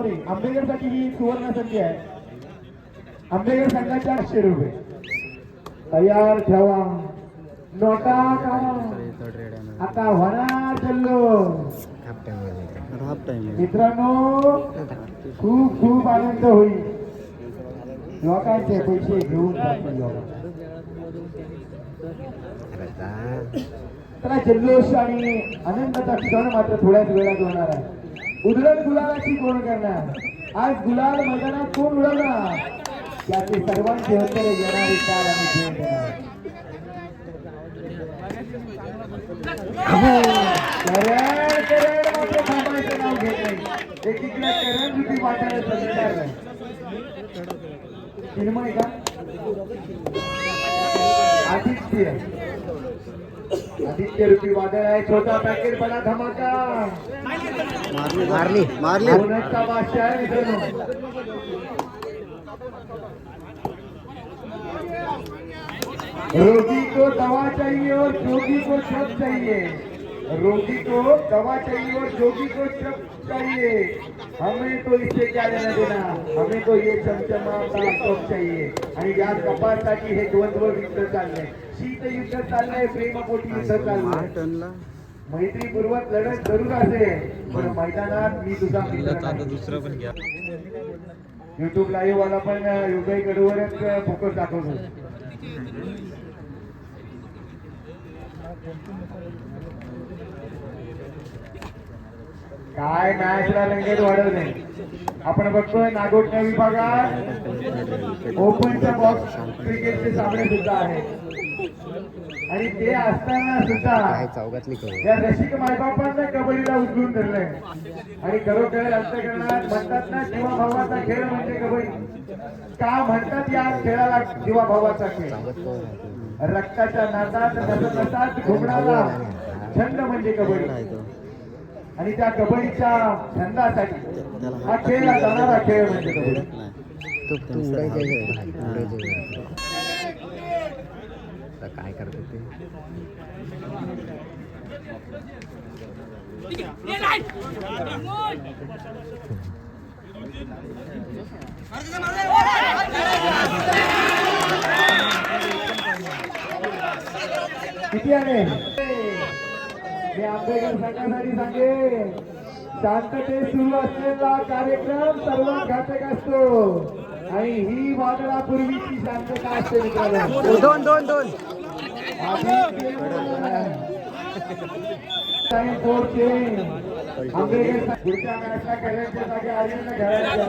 आंबेडकरसाठी ही सुवर्ण संधी आहे. आंबेडकर संघाच्या 800 रुपये तयार ठेवा. नोटा काढा. आता होणार जल्लोष. मित्रांनो खूप खूप आनंद होईल. लोकांचे पैसे घेऊन त्याला जल्लोष आणि आनंदाचा क्षण मात्र थोड्याच वेळात होणार आहे. उधळण गुलालाची कोण करणार. आज गुलाल मैदानात कोण उडवणार त्याचे सर्वांचे उत्तर येणारे काल आम्ही घेऊन देणार. मात्र थांबायचं नाव घेत नाही. एकीकडे करण रुपी वाटायचं विचार नाही. चिन्मय का आदित्य रुपी वादळ आहे. छोटा पॅकेट बडा धमाका. मारली बोनसचा बादशाह आहे मित्रांनो. रोगी को दवा चाहिए और जोगी को शब्द चाहिए. रोगी को दवा चाहिए और जोगी को शब्द चाहिए. हमें तो इससे क्या लेना देना. हमें तो ये चमचमाता शब्द चाहिए. आणि या कपासाठी हे द्वंद्व युद्ध चाललंय. शीत युद्ध चाललंय. प्रेमपोटी युद्ध चाललंय. मैत्रीपूर्वक लढत जरूर असेल पण मैदानात मी तुझा मित्र. दुसरं पण घ्या. युट्यूब लाईव्ह वाला पण योगाई कडवरच फोकस दाखवतो. काय मॅचला रंगत वाढत नाही. आपण बघतोय नागोठण्या विभागात ओपनच्या बॉक्स क्रिकेटचे सामने सुद्धा आहेत. आणि ते असताना सुद्धा या रसिक मायबापांना कबड्डीला उचलून धरलंय. आणि खरोखर अंतःकरणात म्हणतात ना जीवाभावाचा खेळ म्हणजे कबड्डी. का म्हणतात या खेळाला जीवाभावाचा खेळ. रक्ताच्या नादात नसनसात घुमणारा छंद म्हणजे कबड्डी. आणि त्या कबड्डीच्या छंदासाठी हा खेळला जाणारा खेळ म्हणजे कबड्डी. काय करते ते किती आहे मी आंबेडकर संघासाठी सांगे. शांततेत सुरू असलेला कार्यक्रम सर्वात घातक असतो. आणि ही वादळापूर्वीची शांतता असते मित्रांनो. दोन दोन दोन आंबेडकर पुढच्या मॅचला करायच्या जागी आर्यनला घरायला.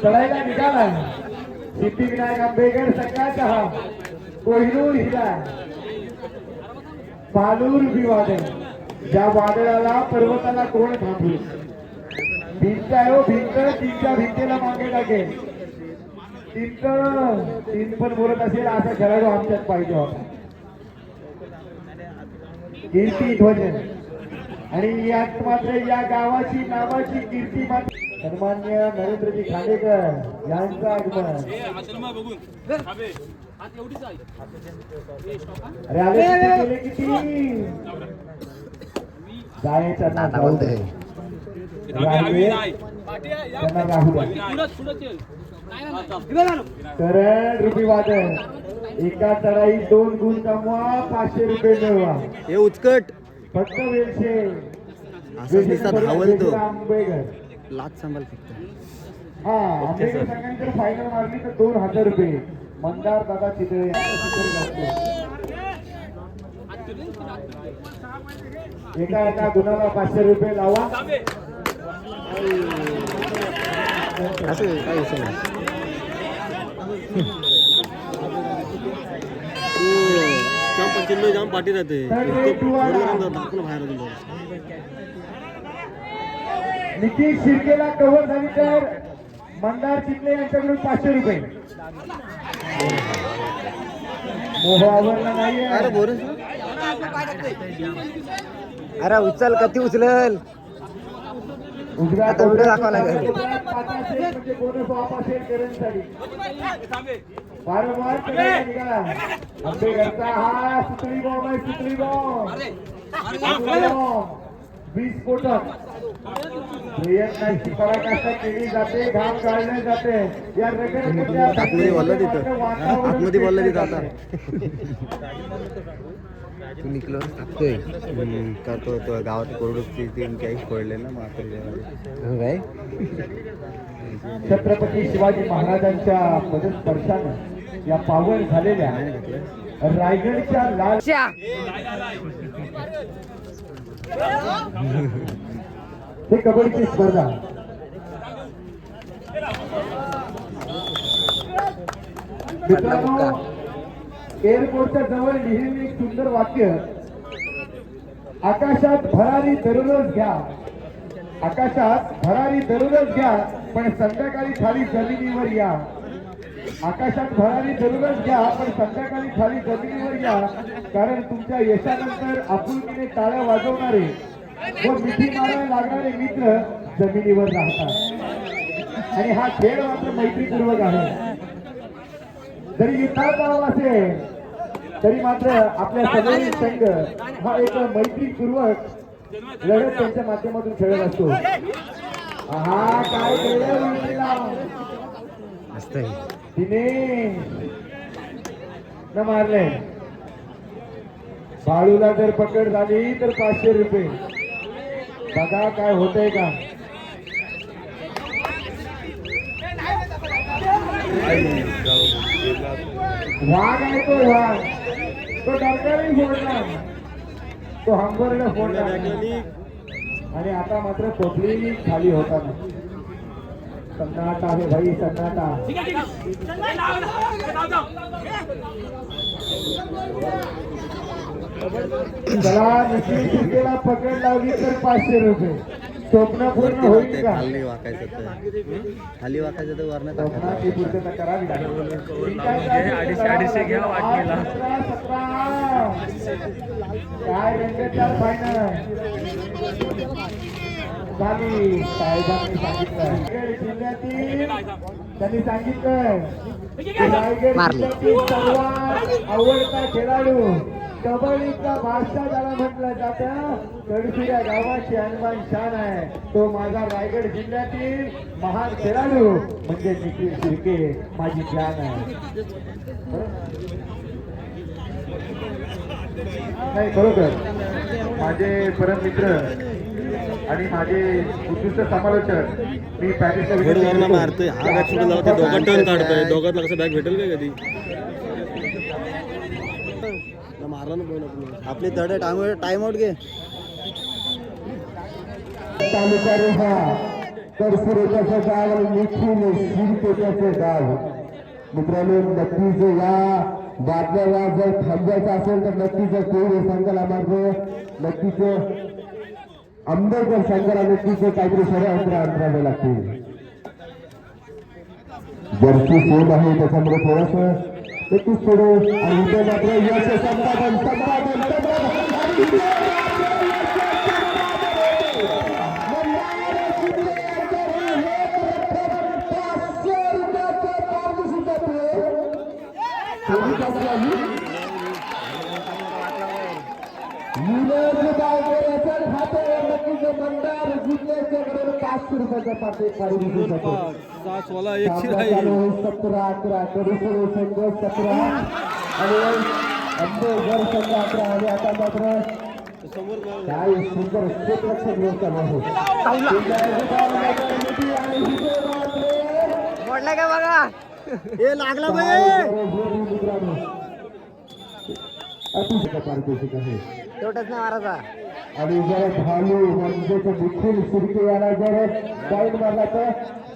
चढायला निघाला सिद्धिविनायक आंबेडकर संघाचा हा कोहिनूर हिरा पालूर वादळ. ज्या वादळाला पर्वताला कोण थांबू. भिंत आहे हो भिंत. तीनच्या भिंतीला मागे लागेल. तीन पण बोलत असेल असा खेळाडू आमच्यात पाहिजे होता. कीर्ती ध्वज. आणि यात मात्र या गावाची नावाची कीर्ती मात्र सन्मान्य नरेंद्रजी खांडेकर यांचं आगमन. अरे आले किती जायचं ना जाऊ दे. करण रुपी वादळ. एका चढाईत 2 गुण कमवा. 500 रुपये मिळवा. हे उचकट फक्त वेळशे आंबेडकर लाच सांभाळ फक्त. हा आंबेडकर संघाने फायनल मारली तर 2000 रुपये. मंदार दादा चितळे एका गुणाला 500 रुपये लावा. असं काय विषय नाही. जाम पाठी राहते. बाहेर नितीश शिर्केला कव्हर झाली तर मंदार चितळे यांच्याकडून 500 रुपये. मोह आवरला नाही. अरे उचल कधी उचलल. उजव्या व्हिडिओ दाखवा लागेल. म्हणजे बोनस वापस करणसाठी वारंवार चढायला निघाला. आंबेकरचा हा सुतळी बॉम्ब आहे, सुतळी बॉम्ब. विस्फोटक प्रयत्नाची पराकाष्ठा केली जाते, घाम गाळले जाते. या रगडगडल्या आतमध्ये बोलला तिथं, वातावरण आतमध्ये बोलला तिथं आता. तू निकलो टाकतोय का तो गावात कोरडूची तीन कॅश पडले ना मात्र काय छत्रपती शिवाजी महाराजांच्या पदस्पर्शाने या पावन झालेल्या रायगडच्या लाल हे कबड्डीची स्पर्धा. मित्रांनो, एअरपोर्टच्या जवळ लिहिलेले एक सुंदर वाक्य, आकाशात भरारी दररोज घ्या, आकाशात भरारी दररोज घ्या, पण संध्याकाळी खाली जमिनीवर या. आकाशात भरारी दररोज घ्या, पण संध्याकाळी खाली जमिनीवर या. कारण तुमच्या यशानंतर आपुलकीने टाळ्या वाजवणारे व मिठी मारायला लागणारे मित्र जमिनीवर राहतात. आणि हा खेळ मात्र मैत्रीपूर्वक आहे. जरी युद्धात जावं असेल तरी मात्र आपल्या सगळे संघ हा एक मैत्रीपूर्वक लढत त्यांच्या माध्यमातून खेळत असतो. हा काय केलं असतंय दिनेश न मारले. बाळूला जर पकड झाली तर 500 रुपये. बघा काय होतंय का. वाघ आहे तो, वाघ तो डरकाळी फोडला, तो हंबरला फोडला आणि आता मात्र पोपली खाली होताना. सन्नाटा आहे भाई, सन्नाटा. चला निश्चित पकड लावली तर 500 रुपये. स्वप्न पूर्ण होईल का. खाली वाकायचं तर वरनं स्वप्नाची पूर्तता करावी लागेल. 250 घ्या वाटणीला. 17 काय रंगतदार फायनल झाली. साहेबांनी सांगितलं जिल्ह्यातील, त्यांनी सांगितलं रायगड जिल्ह्यातील सर्वात आवडता खेळाडू, कबड्डीचा बादशाह ज्याला म्हटलं जातं, तडसुऱ्या गावाची अनमान शान आहे, तो माझा रायगड जिल्ह्यातील महान खेळाडू म्हणजे निखिल शिर्के, माझी जान आहे. नाही खरोखर माझे परम मित्र आणि माझे उत्कृष्ट समालोचक, मी पॅरिसला मारतोय हा बॅग सुद्धा लावते, दोघं टर्न काढतोय. दोघांना कसं बॅग भेटेल काय कधी मारला ना बोल आपली थर्ड टाइम आउट घे. तालुका हा तरसुरेचं गाव, निखिल शिरकेचं गाव. मित्रांनो, नक्कीच या बातम्याला जर थांबायचं असेल तर नक्कीच कोण संघाला मार्ग, नक्कीच आंबेडकर संघाला नक्कीच काहीतरी अंतरावे लागतील. जर्सी सेम आहे त्याच्यामुळे थोडस नक्कीच थोडं आणि इथे मात्र यश संपादन मंदार जिल्ह्याच्या 500 रुपयाचा पाकिट खरेदी जातो. 17-11 करुसोळी संघ 17 आणि अंबेघर संघ 11 आणि आता मात्र काय सुंदर क्षेत्ररक्षक व्यवस्था आहे. मोडला का बघा ए लागला अतिशय पारितोषिक आहे. तेवढंच नाही मारायचा. आणि जर भालू म्हणजे निखिल शिर्के याला जर पॉईंट मारला तर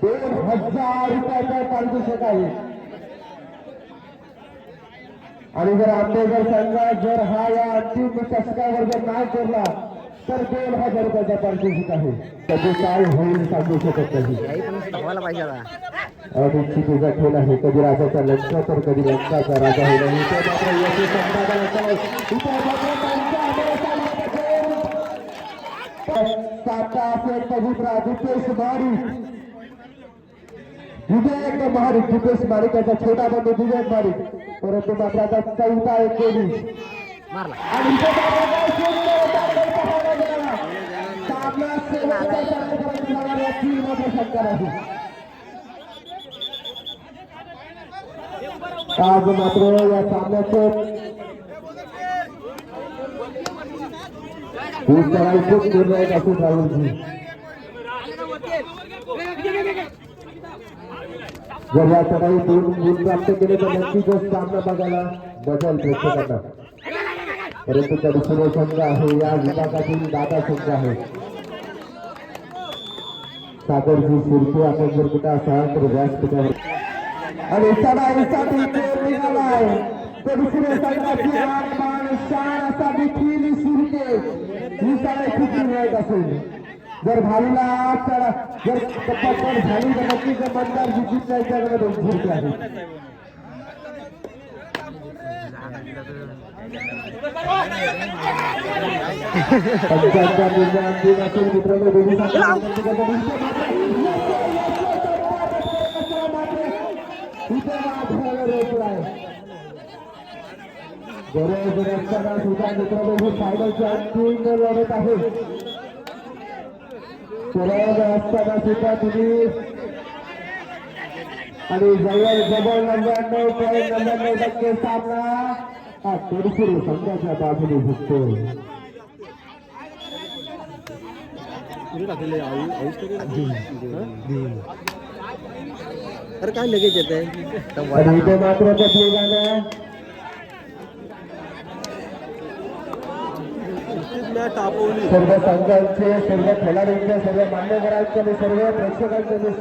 2000 रुपयाचा पारितोषिक आहे. आणि जर आंबेडकर संघात जर हा या अंतिम चषकावर जर नाही करला तर 2000 रुपयाचा पारितोषिक आहे. त्याचे काय होईल सांगू शकत नाही. काही पण धावायला पाहिजे आता. अनिश्चितीचा खेळ आहे. कधी राजाचा लंका तर कधी लंकाचा राजा होईल. आणि इथे मात्र यशस्वी संपादनाचा इथे मात्र साता असेल पवित्रा, दिपेश बारी विजय महारिक जितेश मारिक याचा छोटा बंधू विजय मारिक, परंतु मात्र आता चौथा एक कोणी मारला आणि इथे मात्र सुंदर ताकदीचा हाणा गेला. सामना शेवटच्या षटकापर्यंत जाणार याची मात्र शंका नाही. आज मात्र या सामन्याचं खूप लढाई खूप निर्णायक असून राहुलजी जर या चढाई 2 गुण प्राप्त केले तर नक्कीच सामना बघायला बदल प्रेक्षकांना. परंतु त्या दुसरे संघ आहे या विभागातील दादा संघ आहे सागरजी शिरपे. आपण जर कुठे असाल तर व्यासपीठावर आणि चढाईसाठी निघालाय तर दुसरे संघाची आरमान शान असा देखील शिरपे ही चढाई खूप निर्णायक असेल. जर भालीला चढा जर टप्प्यावर झाली तर नक्कीच मतदार जिंकून जायच्याकडे 2 शिरपे आहेत. पंचांचा निर्णय अंतिम असेल मित्रांनो. दोन्ही बरोबर असताना सुद्धा मित्रांनो ही फायनलची अंतिम लढत आहे. बरोबर असताना सुद्धा तुम्ही आणि जवळ 99.99% सामना हा तोडफोड संघाच्या बाजूने दिसतो. अरे काय लगेच येत आहे. आणि इथे मात्र वेगानं सर्व संघांचे सर्व खेळाडूंचे सर्व मान्यवरांचे आणि सर्व प्रेक्षकांचे जे